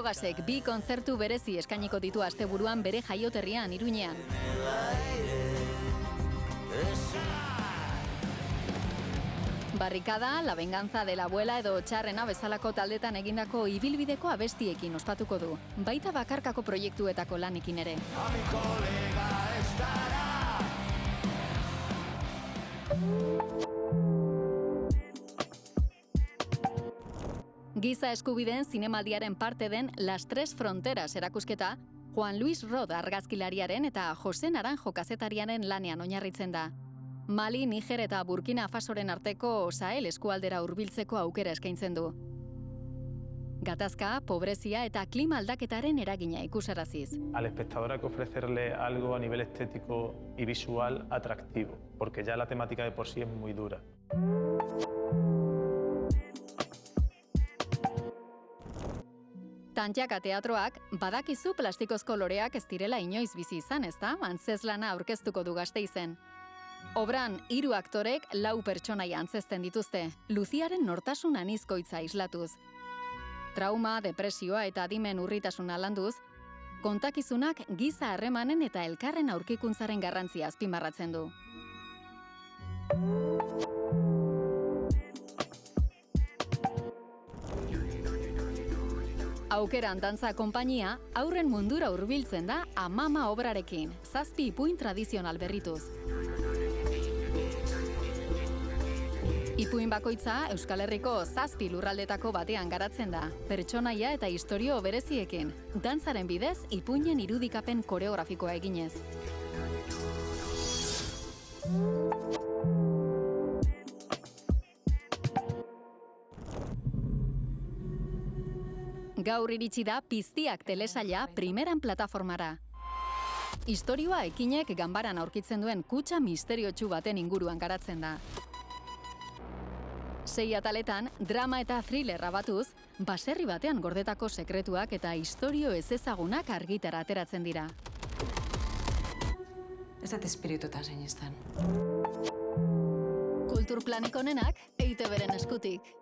Drogasek 2 kontzertu berezi eskainiko ditu asteburuan bere jaioterrian, Iruñean. Barrikada, La venganza de la abuela edo Txarrena bezalako taldetan egindako ibilbideko abestiekin ospatuko du. Baita bakarkako proiektuetako lanekin ere. Giza eskubideen zinemaldiaren parte den Las Tres Fronteras erakusketa, Juan Luis Rod argazkilariaren eta Jose Naranjo kazetariaren lanean oinarritzen da. Mali, Niger eta Burkina Fasoren arteko Sahel eskualdera hurbiltzeko aukera eskaintzen du. Gatazka, pobrezia eta klima aldaketaren eragina ikusaraziz. Al espectador hay que ofrecerle algo a nivel estético y visual atractivo, porque ya la temática de por sí es muy dura. Tantxaka teatroak badakizu plastikozko loreak ez direla inoiz bizi izan, ezta? Antzezlana aurkeztuko du Gasteizen. Obran 3 aktorek 4 pertsonaia antzezten dituzte, Luziaren nortasun anizkoitza islatuz. Trauma, depresioa eta adimen urritasuna landuz, kontakizunak giza harremanen eta elkarren aurkikuntzaren garrantzia azpimarratzen du. Aukeran dantza konpainia haurren mundura hurbiltzen da Amama obrarekin, 7 ipuin tradizional berrituz. Ipuin bakoitza Euskal Herriko 7 lurraldetako batean garatzen da, pertsonaia eta istorio bereziekin, dantzaren bidez ipuinen irudikapen koreografikoa eginez. Gaur iritsi da Piztiak telesaila primeran plataformara. Istorioa ekinek ganbaran aurkitzen duen kutxa misteriotsu baten inguruan garatzen da. 6 ataletan, drama eta thrillerra batuz, baserri batean gordetako sekretuak eta istorio ezezagunak argitara ateratzen dira. Ez dut espirituetan zein izan. Kulturplanik onenak, EITB-ren eskutik.